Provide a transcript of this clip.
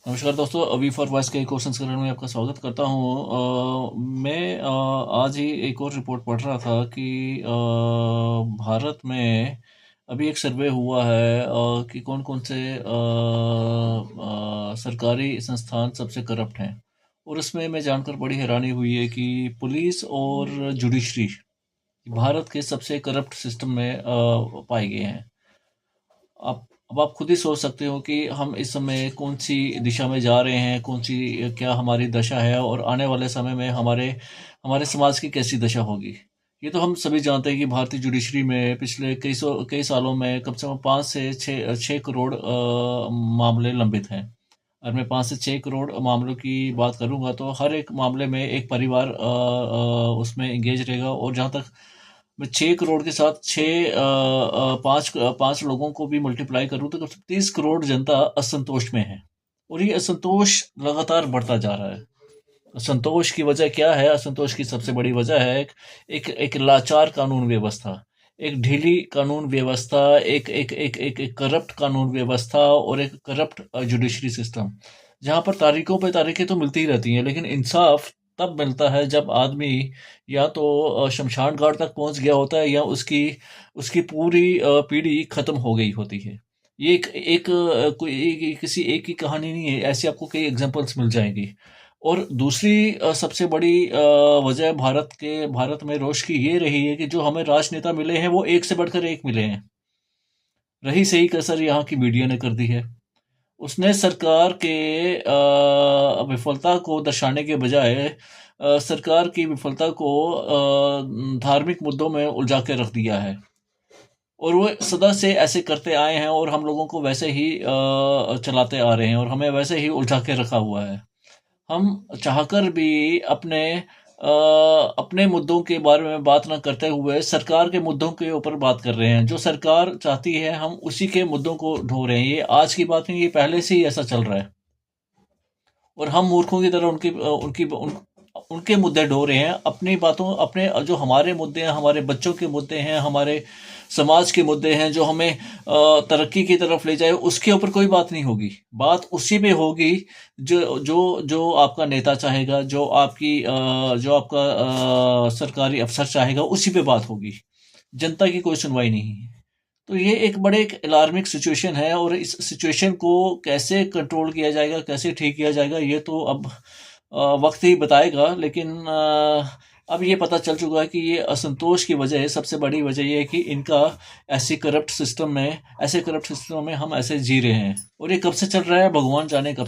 नमस्कार दोस्तों, अभी फॉर वॉइस के क्वेश्चन करने में आपका स्वागत करता हूँ। मैं आज ही एक और रिपोर्ट पढ़ रहा था कि भारत में अभी एक सर्वे हुआ है कि कौन कौन से सरकारी संस्थान सबसे करप्ट हैं। और उसमें मैं जानकर बड़ी हैरानी हुई है कि पुलिस और जुडिशरी भारत के सबसे करप्ट सिस्टम में पाए गए हैं। आप अब आप खुद ही सोच सकते हो कि हम इस समय कौन सी दिशा में जा रहे हैं, कौन सी क्या हमारी दशा है और आने वाले समय में हमारे हमारे समाज की कैसी दशा होगी। ये तो हम सभी जानते हैं कि भारतीय जुडिशरी में पिछले कई सालों में कम से कम 5 से 6 मामले लंबित हैं। और मैं 5 से 6 करोड़ मामलों की बात करूंगा तो हर एक मामले में एक परिवार उसमें एंगेज रहेगा। और जहाँ तक मैं 6 करोड़ के साथ पाँच लोगों को भी मल्टीप्लाई करूँ तो करीब 30 करोड़ जनता असंतोष में है। और ये असंतोष लगातार बढ़ता जा रहा है। असंतोष की वजह क्या है? असंतोष की सबसे बड़ी वजह है एक लाचार कानून व्यवस्था, एक ढीली कानून व्यवस्था, एक करप्ट कानून व्यवस्था और एक करप्ट जुडिशरी सिस्टम, जहाँ पर तारीखों पे तारीखें तो मिलती ही रहती हैं लेकिन इंसाफ तब मिलता है जब आदमी या तो शमशान घाट तक पहुंच गया होता है या उसकी उसकी पूरी पीढ़ी खत्म हो गई होती है। ये किसी एक ही कहानी नहीं है, ऐसी आपको कई एग्जांपल्स मिल जाएंगी। और दूसरी सबसे बड़ी वजह भारत में रोष की ये रही है कि जो हमें राजनेता मिले हैं वो एक से बढ़कर एक मिले हैं। रही सही कसर यहाँ की मीडिया ने कर दी है। उसने सरकार के विफलता को दर्शाने के बजाय सरकार की विफलता को धार्मिक मुद्दों में उलझा के रख दिया है। और वो सदा से ऐसे करते आए हैं और हम लोगों को वैसे ही चलाते आ रहे हैं और हमें वैसे ही उलझा के रखा हुआ है। हम चाहकर भी अपने मुद्दों के बारे में बात ना करते हुए सरकार के मुद्दों के ऊपर बात कर रहे हैं। जो सरकार चाहती है हम उसी के मुद्दों को ढो रहे हैं। ये आज की बात नहीं, ये पहले से ही ऐसा चल रहा है। और हम मूर्खों की तरह उनके मुद्दे ढो रहे हैं। अपनी बातों अपने जो हमारे मुद्दे हैं, हमारे बच्चों के मुद्दे हैं, हमारे समाज के मुद्दे हैं जो हमें तरक्की की तरफ ले जाए, उसके ऊपर कोई बात नहीं होगी। बात उसी पे होगी जो जो जो आपका नेता चाहेगा, जो आपका सरकारी अफसर चाहेगा, उसी पे बात होगी। जनता की कोई सुनवाई नहीं है। तो ये एक अलार्मिक सिचुएशन है और इस सिचुएशन को कैसे कंट्रोल किया जाएगा, कैसे ठीक किया जाएगा, ये तो अब वक्त ही बताएगा। लेकिन अब ये पता चल चुका है कि ये असंतोष की वजह, सबसे बड़ी वजह ये है कि इनका ऐसे करप्ट सिस्टम में हम ऐसे जी रहे हैं। और ये कब से चल रहा है भगवान जाने कब